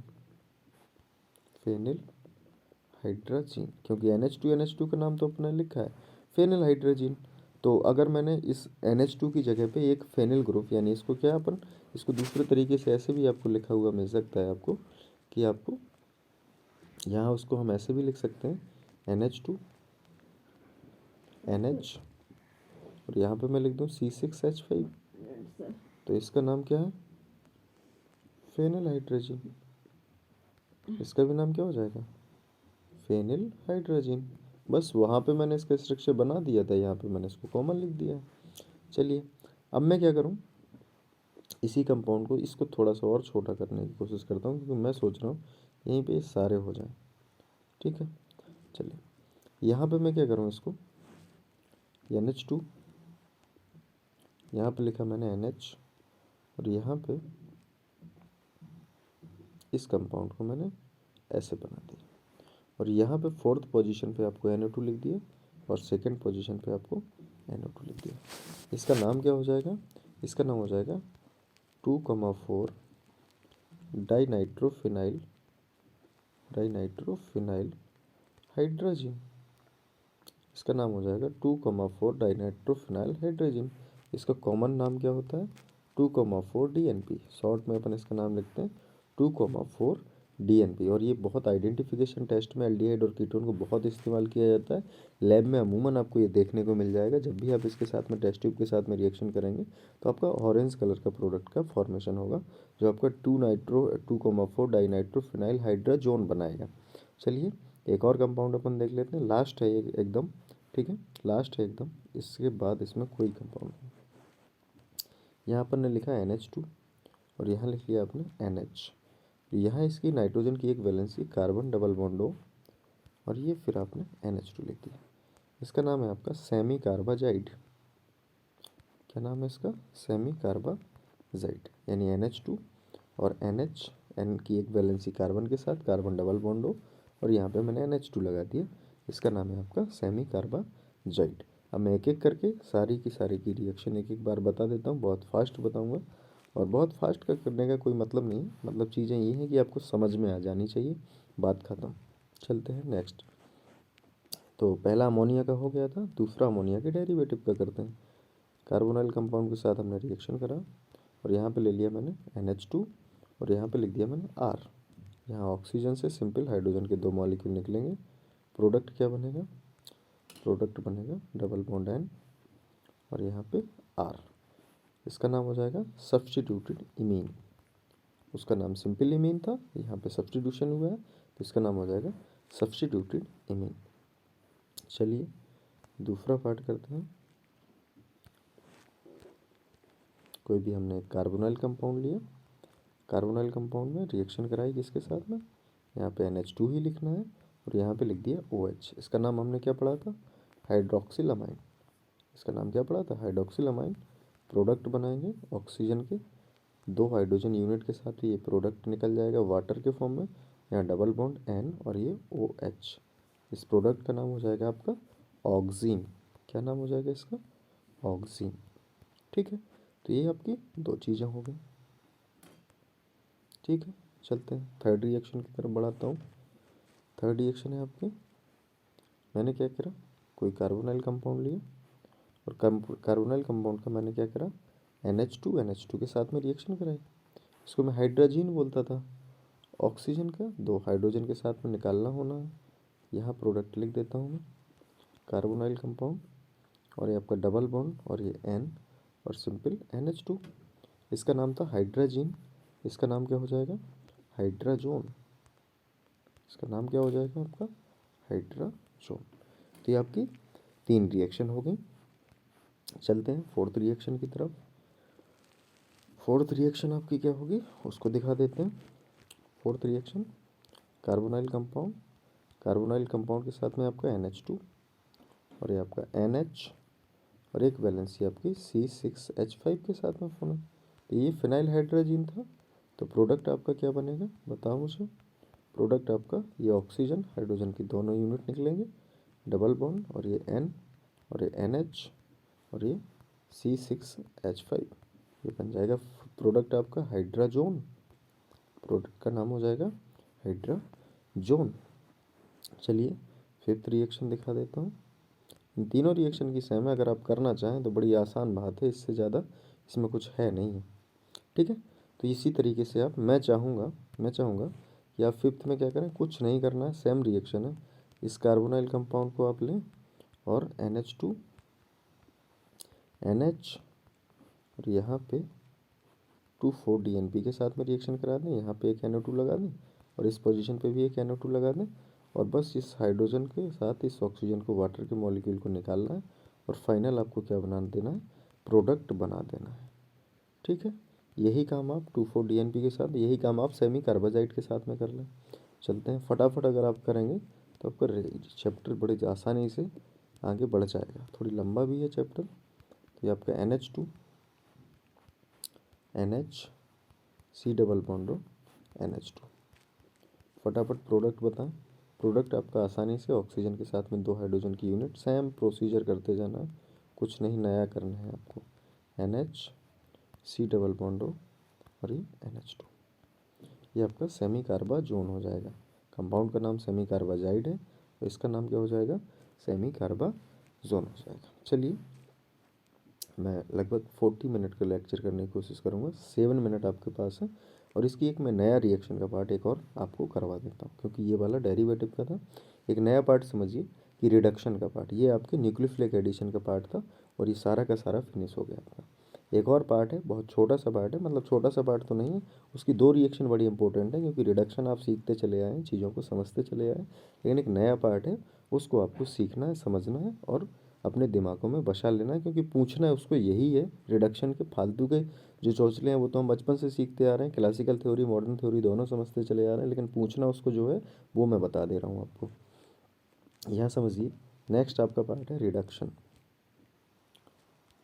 फेनिल हाइड्रोजन, क्योंकि NH2 का नाम तो अपना लिखा है फेनिल हाइड्रोजन। तो अगर मैंने इस NH2 की जगह पे एक फेनिल ग्रुप, यानी इसको क्या अपन, इसको दूसरे तरीके से ऐसे भी आपको लिखा हुआ मिल सकता है आपको, कि आपको यहाँ उसको हम ऐसे भी लिख सकते हैं NH2 NH, और यहाँ पे मैं लिख दूँ C6H5। तो इसका नाम क्या है? Phenyl hydrogen. इसका भी नाम क्या हो जाएगा? Phenyl hydrogen. बस वहाँ पे मैंने इसका स्ट्रक्चर बना दिया था, यहाँ पे मैंने इसको कॉमन लिख दिया है। चलिए अब मैं क्या करूँ, इसी कंपाउंड को, इसको थोड़ा सा और छोटा करने की कोशिश करता हूँ, क्योंकि मैं सोच रहा हूँ यहीं पे सारे हो जाएं। ठीक है, चलिए यहाँ पे मैं क्या करूँ, इसको NH2, यहाँ पे लिखा मैंने NH, और यहाँ पे इस कंपाउंड को मैंने ऐसे बना दिया, और यहाँ पे फोर्थ पोजीशन पे आपको NO2 लिख दिया, और सेकंड पोजीशन पे आपको NO2 लिख दिया। इसका नाम क्या हो जाएगा? इसका नाम हो जाएगा 2,4 डाइनाइट्रोफिनाइल हाइड्रोजन। इसका नाम हो जाएगा 2,4 डाइनाइट्रोफिनाइल हाइड्रोजन। इसका कॉमन नाम क्या होता है? 2,4 DNP। शॉर्ट में अपन इसका नाम लिखते हैं 2,4 DNP। और ये बहुत आइडेंटिफिकेशन टेस्ट में एल्डिहाइड और कीटोन को बहुत इस्तेमाल किया जाता है। लैब में अमूमन आपको ये देखने को मिल जाएगा। जब भी आप इसके साथ में टेस्ट ट्यूब के साथ में रिएक्शन करेंगे तो आपका ऑरेंज कलर का प्रोडक्ट का फॉर्मेशन होगा, जो आपका 2,4 डाइनाइट्रोफिनाइल हाइड्रोजन बनाएगा। चलिए एक और कंपाउंड अपन देख लेते हैं, लास्ट है ये एकदम। ठीक है, लास्ट है एकदम, इसके बाद इसमें कोई कंपाउंड नहीं। यहाँ अपन ने लिखा NH2 और यहाँ लिख लिया आपने NH। यहाँ इसकी नाइट्रोजन की एक valency carbon double bond O, और ये फिर आपने NH2 लिख दिया। इसका नाम है आपका सेमी कार्बाजाइड। क्या नाम है इसका? सेमी कार्बाजाइड, यानी NH2 और NH, N की एक वैलेंसी कार्बन के साथ, कार्बन डबल बॉन्ड O, और यहाँ पे मैंने NH2 लगा दिया। इसका नाम है आपका सेमी कार्बाजाइड। अब मैं एक एक करके सारी की रिएक्शन एक एक बार बता देता हूँ, बहुत फास्ट बताऊँगा। और बहुत फास्ट का करने का कोई मतलब नहीं है, मतलब चीज़ें ये हैं कि आपको समझ में आ जानी चाहिए, बात ख़त्म। चलते हैं नेक्स्ट। तो पहला अमोनिया का हो गया था, दूसरा अमोनिया के डेरिवेटिव का करते हैं। कार्बोनाइल कंपाउंड के साथ हमने रिएक्शन करा, और यहाँ पे ले लिया मैंने NH2, और यहाँ पे लिख दिया मैंने R। यहाँ ऑक्सीजन से सिंपल हाइड्रोजन के 2 मॉलिक्यूल निकलेंगे, प्रोडक्ट क्या बनेगा? प्रोडक्ट बनेगा डबल बॉन्ड N और यहाँ पे R। इसका नाम हो जाएगा सब्स्टिट्यूटेड इमीन। उसका नाम सिंपल इमीन था, यहाँ पे सब्स्टिट्यूशन हुआ है तो इसका नाम हो जाएगा सब्स्टिट्यूटेड इमीन। चलिए दूसरा पार्ट करते हैं। कोई भी हमने कार्बोनाइल कंपाउंड लिया, कार्बोनाइल कंपाउंड में रिएक्शन कराई किसके साथ में, यहाँ पे NH2 ही लिखना है और यहाँ पे लिख दिया OH। इसका नाम हमने क्या पढ़ा था, हाइड्रोक्सिल अमाइन। इसका नाम क्या पढ़ा था, हाइड्रोक्सिल अमाइन। प्रोडक्ट बनाएंगे ऑक्सीजन के 2 हाइड्रोजन यूनिट के साथ ये प्रोडक्ट निकल जाएगा वाटर के फॉर्म में, यहाँ डबल बॉन्ड N और ये OH। इस प्रोडक्ट का नाम हो जाएगा आपका ऑक्सीन। क्या नाम हो जाएगा इसका, ऑक्सीन। ठीक है, तो ये आपकी 2 चीज़ें हो गई। ठीक है, चलते हैं थर्ड रिएक्शन की तरफ बढ़ाता हूँ। थर्ड रिएक्शन है आपकी, मैंने क्या करा, कोई कार्बोनाइल कंपाउंड लिया और कार्बोनाइल कंपाउंड का मैंने क्या करा, NH2 के साथ में रिएक्शन कराई। इसको मैं हाइड्रोजीन बोलता था। ऑक्सीजन का 2 हाइड्रोजन के साथ में निकालना होना है, यहाँ प्रोडक्ट लिख देता हूँ मैं, कार्बोनाइल कंपाउंड और ये आपका डबल बॉन्ड और ये N और सिंपल NH2। इसका नाम था हाइड्रोजीन, इसका नाम क्या हो जाएगा, हाइड्राजोन। इसका नाम क्या हो जाएगा आपका, हाइड्राजोन। तो ये आपकी 3 रिएक्शन हो गई। चलते हैं फोर्थ रिएक्शन की तरफ। फोर्थ रिएक्शन आपकी क्या होगी उसको दिखा देते हैं। Fourth reaction carbonyl compound, carbonyl compound के साथ में आपका NH2 और ये आपका NH और एक वैलेंसी आपकी C6H5 के साथ में होना। तो ये फिनाइल हाइड्रोजीन था, तो प्रोडक्ट आपका क्या बनेगा बताओ मुझे। प्रोडक्ट आपका ये ऑक्सीजन हाइड्रोजन की दोनों यूनिट निकलेंगे, डबल बॉन्ड और ये N और ये NH और ये C6H5, ये बन जाएगा प्रोडक्ट आपका हाइड्राजोन। प्रोडक्ट का नाम हो जाएगा हाइड्राजोन। चलिए फिफ्थ रिएक्शन दिखा देता हूँ। इन तीनों रिएक्शन की सेम है, अगर आप करना चाहें तो बड़ी आसान बात है, इससे ज़्यादा इसमें कुछ है नहीं है। ठीक है, तो इसी तरीके से आप मैं चाहूँगा कि आप फिफ्थ में क्या करें, कुछ नहीं करना है, सेम रिएक्शन है। इस कार्बोनाइल कंपाउंड को आप लें और NH2 NH और यहाँ पे 2,4-DNP के साथ में रिएक्शन करा दें, यहाँ पे एक NO2 लगा दें और इस पोजीशन पे भी एक NO2 लगा दें और बस इस हाइड्रोजन के साथ इस ऑक्सीजन को, वाटर के मॉलिक्यूल को निकालना है और फाइनल आपको क्या बना देना है, प्रोडक्ट बना देना है। ठीक है, यही काम आप 2,4-DNP के साथ, यही काम आप सेमी कार्बाजाइट के साथ में कर लें। चलते हैं फटाफट, अगर आप करेंगे तो आपका चैप्टर बड़े आसानी से आगे बढ़ जाएगा। थोड़ी लंबा भी है चैप्टर। तो ये आपका NH2 NH C double bond NH2। फटाफट प्रोडक्ट बताएं। प्रोडक्ट आपका आसानी से ऑक्सीजन के साथ में 2 हाइड्रोजन की यूनिट, सेम प्रोसीजर करते जाना है, कुछ नहीं नया करना है आपको। NH C डबल बॉन्ड और ये NH2, ये आपका सेमी कार्बाजोन हो जाएगा। कंपाउंड का नाम सेमी कार्बाजाइड है तो इसका नाम क्या हो जाएगा, सेमी कार्बाजोन हो जाएगा। चलिए मैं लगभग 40 मिनट का लेक्चर करने की कोशिश करूँगा, 7 मिनट आपके पास है और इसकी एक मैं नया रिएक्शन का पार्ट एक और आपको करवा देता हूँ, क्योंकि ये वाला डेरिवेटिव का था। एक नया पार्ट समझिए कि रिडक्शन का पार्ट, ये आपके न्यूक्लियोफिलिक एडिशन का पार्ट था और ये सारा का सारा फिनिश हो गया आपका। एक और पार्ट है, बहुत छोटा सा पार्ट है, मतलब छोटा सा पार्ट तो नहीं है, उसकी 2 रिएक्शन बड़ी इंपॉर्टेंट है, क्योंकि रिडक्शन आप सीखते चले आए हैं, चीज़ों को समझते चले आए, लेकिन एक नया पार्ट है उसको आपको सीखना है, समझना है और अपने दिमागों में बसा लेना है, क्योंकि पूछना है उसको यही है। रिडक्शन के फालतू के जो चौचले हैं वो तो हम बचपन से सीखते आ रहे हैं, क्लासिकल थ्योरी मॉडर्न थ्योरी दोनों समझते चले आ रहे हैं, लेकिन पूछना उसको जो है वो मैं बता दे रहा हूँ आपको। यहाँ समझिए नेक्स्ट आपका पार्ट है रिडक्शन।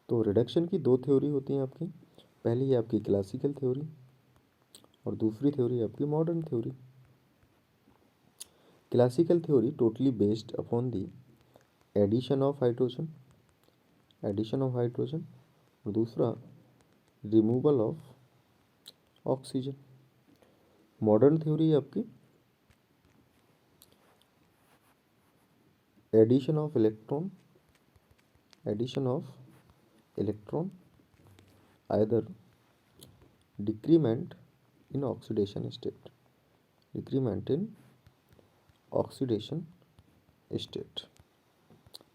तो रिडक्शन की 2 थ्योरी होती हैं आपकी, पहली है आपकी क्लासिकल थ्योरी और दूसरी थ्योरी आपकी modern theory. Classical theory totally based upon the addition of hydrogen, और दूसरा removal of oxygen. Modern theory आपकी addition of electron, either decrement in oxidation state,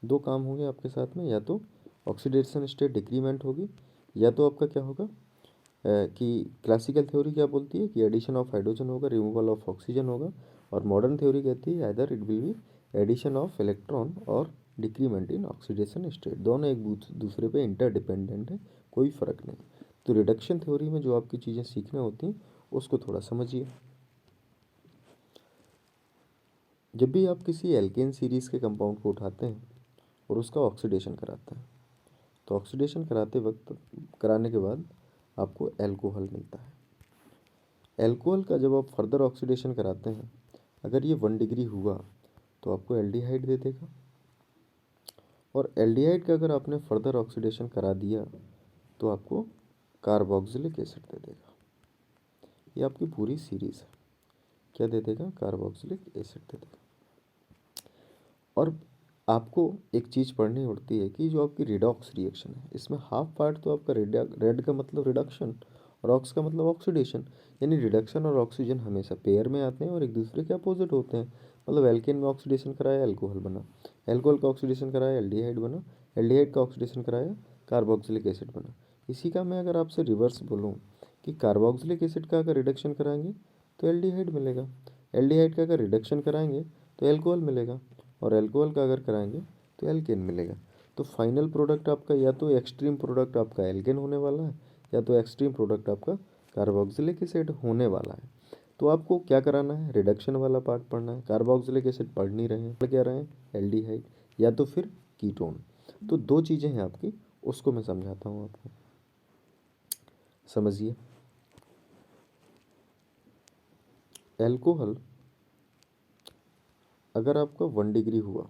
दो काम होंगे आपके साथ में, या तो ऑक्सीडेशन स्टेट डिक्रीमेंट होगी, या तो आपका क्या होगा कि क्लासिकल थ्योरी क्या बोलती है कि एडिशन ऑफ हाइड्रोजन होगा, रिमूवल ऑफ ऑक्सीजन होगा, और मॉडर्न थ्योरी कहती है either it will be addition of electron और डिक्रीमेंट इन ऑक्सीडेशन स्टेट। दोनों एक दूसरे पे इंटरडिपेंडेंट है, कोई फ़र्क नहीं। तो रिडक्शन थ्योरी में जो आपकी चीज़ें सीखने होती हैं उसको थोड़ा समझिए। जब भी आप किसी एल्केन सीरीज़ के कंपाउंड को उठाते हैं और उसका ऑक्सीडेशन कराते हैं, तो ऑक्सीडेशन कराने के बाद आपको एल्कोहल मिलता है। एल्कोहल का जब आप फर्दर ऑक्सीडेशन कराते हैं, अगर ये 1 डिग्री हुआ तो आपको एल्डिहाइड दे देगा, और एल्डिहाइड का अगर आपने फर्दर ऑक्सीडेशन करा दिया तो आपको कार्बोक्सिलिक एसिड दे देगा। ये आपकी पूरी सीरीज़ है। क्या दे देगा? कार्बोक्सिलिक एसिड दे देगा। और आपको एक चीज़ पढ़नी होती है कि जो आपकी रिडॉक्स रिएक्शन है, इसमें हाफ पार्ट तो आपका रेड का मतलब रिडक्शन और ऑक्स का मतलब ऑक्सीडेशन, यानी रिडक्शन और ऑक्सीजन हमेशा पेयर में आते हैं और एक दूसरे के अपोजिट होते हैं। मतलब एल्केन में ऑक्सीडेशन कराया एल्कोहल बना, एल्कोहल का ऑक्सीडेशन कराया एल्डिहाइड बना, एल्डिहाइड का ऑक्सीडेशन कराया कार्बोक्सिलिक एसिड बना। इसी का मैं अगर आपसे रिवर्स बोलूँ कि कार्बोक्सिलिक एसिड का अगर रिडक्शन कराएंगे तो एल्डिहाइड मिलेगा, एल्डिहाइड का अगर रिडक्शन कराएंगे तो एल्कोहल मिलेगा, और एल्कोहल का अगर कराएंगे तो एल्केन मिलेगा। तो फाइनल प्रोडक्ट आपका या तो एक्सट्रीम प्रोडक्ट आपका एल्केन होने वाला है, या तो एक्सट्रीम प्रोडक्ट आपका कार्बोक्सिलिक एसिड होने वाला है। तो आपको क्या कराना है? रिडक्शन वाला पार्ट पढ़ना है। कार्बोक्सिलिक एसिड पढ़ नहीं रहे हैं, पढ़ क्या रहे हैं? एल्डिहाइड या तो फिर कीटोन। तो दो चीज़ें हैं आपकी, उसको मैं समझाता हूँ आपको, समझिए। एल्कोहल अगर आपका 1 डिग्री हुआ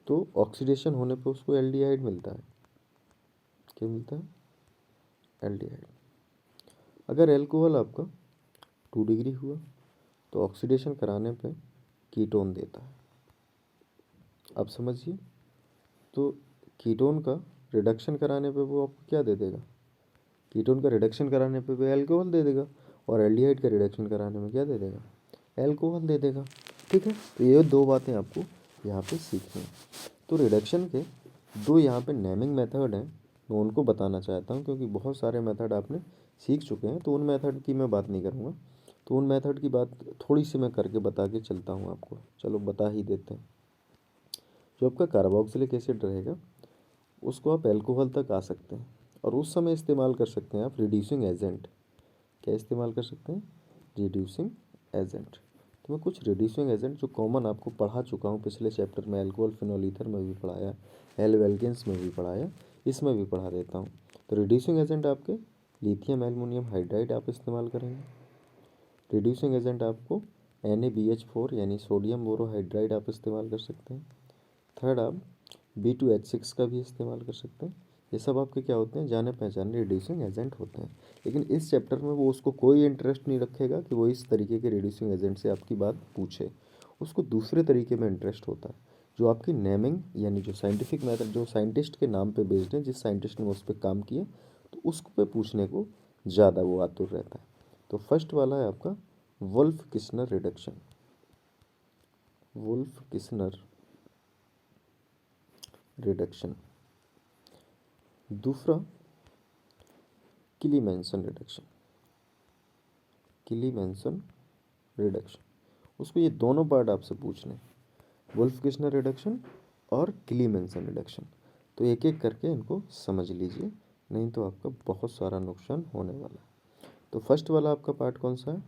तो ऑक्सीडेशन होने पे उसको एल्डिहाइड मिलता है। क्या मिलता है? एल्डिहाइड। अगर एल्कोहल आपका 2 डिग्री हुआ तो ऑक्सीडेशन कराने पे कीटोन देता है। अब समझिए, तो कीटोन का रिडक्शन कराने पे वो आपको क्या दे देगा? कीटोन का रिडक्शन कराने पे वो एल्कोहल दे देगा, और एल्डिहाइड का रिडक्शन कराने में क्या दे देगा? एल्कोहल दे देगा। ठीक है, तो ये दो बातें आपको यहाँ पे सीखनी है। तो रिडक्शन के दो यहाँ पे नेमिंग मेथड हैं, मैं उनको बताना चाहता हूँ, क्योंकि बहुत सारे मेथड आपने सीख चुके हैं, तो उन मेथड की मैं बात नहीं करूँगा। तो उन मेथड की बात थोड़ी सी मैं करके बता के चलता हूँ आपको। चलो बता ही देते हैं। जो आपका कार्बोक्सिलिक एसिड रहेगा उसको आप एल्कोहल तक आ सकते हैं, और उस समय इस्तेमाल कर सकते हैं आप रिड्यूसिंग एजेंट। क्या इस्तेमाल कर सकते हैं? Reducing agent. तो मैं कुछ रिड्यूसिंग एजेंट जो कॉमन आपको पढ़ा चुका हूँ पिछले चैप्टर में, अल्कोहल फिनोल ईथर में भी पढ़ाया, एल्केन्स में भी पढ़ाया, इसमें भी पढ़ा देता हूँ। तो रिड्यूसिंग एजेंट आपके लिथियम एल्युमिनियम हाइड्राइड आप इस्तेमाल करेंगे। रिड्यूसिंग एजेंट आपको NaBH4 यानी सोडियम बोरोहाइड्राइड आप इस्तेमाल कर सकते हैं। थर्ड आप B2H6 का भी इस्तेमाल कर सकते हैं। ये सब आपके क्या होते हैं? जाने पहचाने रिड्यूसिंग एजेंट होते हैं। लेकिन इस चैप्टर में वो उसको कोई इंटरेस्ट नहीं रखेगा कि वो इस तरीके के रिड्यूसिंग एजेंट से आपकी बात पूछे, उसको दूसरे तरीके में इंटरेस्ट होता है, जो आपकी नेमिंग यानी जो साइंटिफिक मेथड जो साइंटिस्ट के नाम पे बेस्ड है, जिस साइंटिस्ट ने उस पर काम किया, तो उसको पे पूछने को ज़्यादा वो आतुर रहता है। तो फर्स्ट वाला है आपका Wolff Kishner reduction. Wolff Kishner reduction. दूसरा किलीमैनसन रिडक्शन। किलीमैनसन रिडक्शन, उसको ये दोनों पार्ट आपसे पूछने, वुल्फ किस्नर रिडक्शन और किलीमैनसन रिडक्शन। तो एक एक करके इनको समझ लीजिए, नहीं तो आपका बहुत सारा नुकसान होने वाला है। तो फर्स्ट वाला आपका पार्ट कौन सा है?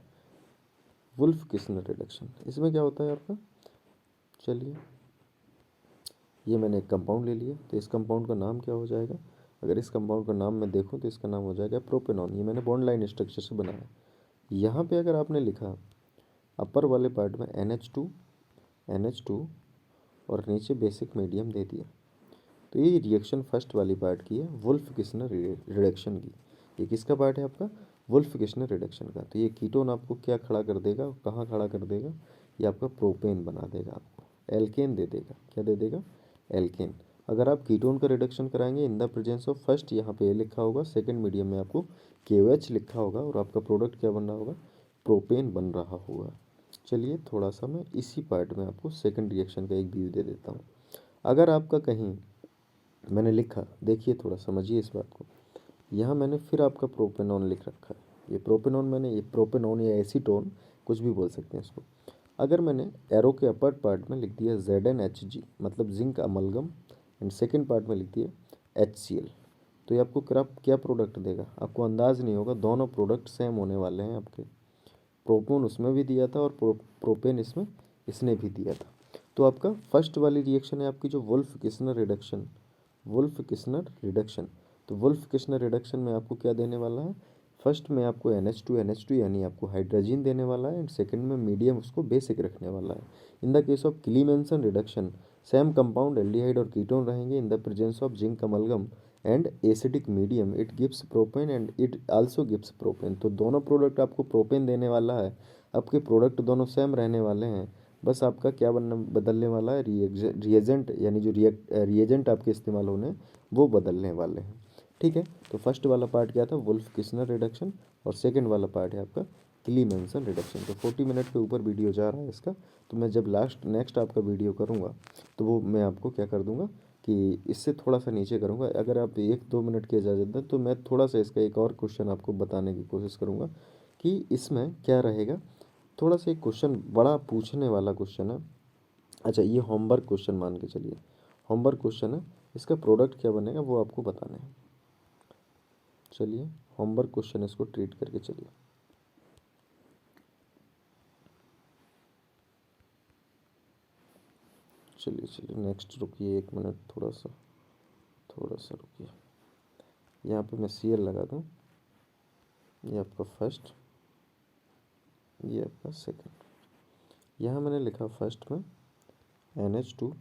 Wolff Kishner reduction. इसमें क्या होता है आपका? चलिए, ये मैंने एक कंपाउंड ले लिया, तो इस कंपाउंड का नाम क्या हो जाएगा? अगर इस कंपाउंड का नाम मैं देखूं तो इसका नाम हो जाएगा प्रोपेनॉन। ये मैंने बॉन्ड लाइन स्ट्रक्चर से बनाया। यहाँ पे अगर आपने लिखा अपर वाले पार्ट में NH2 और नीचे बेसिक मीडियम दे दिया, तो ये रिएक्शन फर्स्ट वाली पार्ट की है, वुल्फ किस्नर रिडक्शन की। ये किसका पार्ट है आपका? वुल्फ किस्नर रिडक्शन का। तो ये कीटोन आपको क्या खड़ा कर देगा, कहाँ खड़ा कर देगा? ये आपका प्रोपेन बना देगा, आपको एल्केन दे देगा। क्या दे देगा? एल्केन। अगर आप कीटोन का रिडक्शन कराएंगे in the presence of first, यहाँ पे ए लिखा होगा, सेकंड मीडियम में आपको KOH लिखा होगा, और आपका प्रोडक्ट क्या बन रहा होगा? प्रोपेन बन रहा होगा। चलिए थोड़ा सा मैं इसी पार्ट में आपको सेकंड रिएक्शन का एक व्यू दे देता हूँ। अगर आपका कहीं मैंने लिखा, देखिए थोड़ा समझिए इस बात को, यहाँ मैंने फिर आपका प्रोपेनॉन लिख रखा है। ये प्रोपेनॉन मैंने, ये प्रोपेनॉन या एसीटोन कुछ भी बोल सकते हैं इसको। अगर मैंने एरो के अपर पार्ट में लिख दिया ZnHg मतलब zinc amalgam, and second part में लिख दिया HCl, तो ये आपको क्या प्रोडक्ट देगा, आपको अंदाज नहीं होगा। दोनों प्रोडक्ट सेम होने वाले हैं आपके। प्रोपोन उसमें भी दिया था और प्रोपेन इसमें इसने भी दिया था। तो आपका फर्स्ट वाली रिएक्शन है आपकी जो Wolff Kishner reduction, Wolff Kishner reduction. तो वुल्फ किस्नर रिडक्शन में आपको क्या देने वाला है, फर्स्ट में आपको NH2 यानी आपको हाइड्रोजन देने वाला है, एंड सेकंड में मीडियम उसको बेसिक रखने वाला है। इन the case of क्लीमेंसन reduction same compound aldehyde और कीटोन रहेंगे in the presence of zinc amalgam and acidic medium, it gives propane and it also gives propane. तो दोनों प्रोडक्ट आपको प्रोपेन देने वाला है। आपके प्रोडक्ट दोनों सेम रहने वाले हैं, बस आपका क्या बदलने वाला है, रिएजेंट यानी जो रिएजेंट आपके इस्तेमाल होने वो बदलने वाले हैं। ठीक है, तो फर्स्ट वाला पार्ट क्या था, वुल्फ किस्नर रिडक्शन, और सेकंड वाला पार्ट है आपका क्लीमेंसन रिडक्शन। तो 40 मिनट के ऊपर वीडियो जा रहा है इसका, तो मैं जब नेक्स्ट आपका वीडियो करूँगा तो वो मैं आपको क्या कर दूँगा कि इससे थोड़ा सा नीचे करूँगा। अगर आप 1-2 मिनट की इजाज़त दें तो मैं थोड़ा सा इसका एक और क्वेश्चन आपको बताने की कोशिश करूँगा कि इसमें क्या रहेगा। थोड़ा सा एक क्वेश्चन बड़ा पूछने वाला क्वेश्चन है। अच्छा, ये होमवर्क क्वेश्चन मान के चलिए, होमवर्क क्वेश्चन है, इसका प्रोडक्ट क्या बनेगा वो आपको बताना है। चलिए होमवर्क क्वेश्चन इसको ट्रीट करके चलिए। चलिए नेक्स्ट रुकिए 1 मिनट, थोड़ा सा रुकिए। यहाँ पे मैं CL लगा दूँ, ये आपका फर्स्ट, ये आपका सेकंड। यहाँ मैंने लिखा फर्स्ट में NH2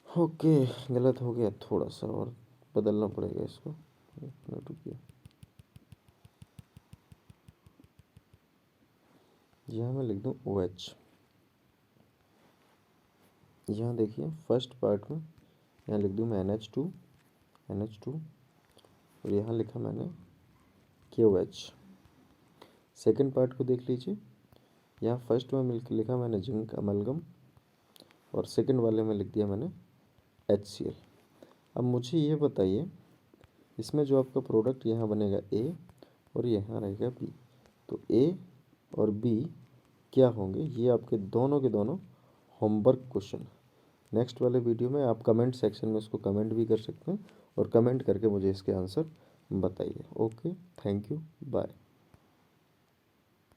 ओके, गलत हो गया, थोड़ा सा और बदलना पड़ेगा इसको। 1 मिनट रुकिए, यहाँ मैं लिख दूँ OH। यहाँ देखिए फर्स्ट पार्ट में यहाँ लिख दूँ मैं NH2 और यहाँ लिखा मैंने KOH। सेकंड पार्ट को देख लीजिए, यहाँ फर्स्ट में लिखा मैंने जिंक अमलगम और सेकंड वाले में लिख दिया मैंने HCl। अब मुझे ये बताइए, इसमें जो आपका प्रोडक्ट यहाँ बनेगा A और यहाँ रहेगा B, तो A और B क्या होंगे, ये आपके दोनों के दोनों होमवर्क क्वेश्चन। नेक्स्ट वाले वीडियो में आप कमेंट सेक्शन में इसको कमेंट भी कर सकते हैं और कमेंट करके मुझे इसके आंसर बताइए। Okay, thank you, bye.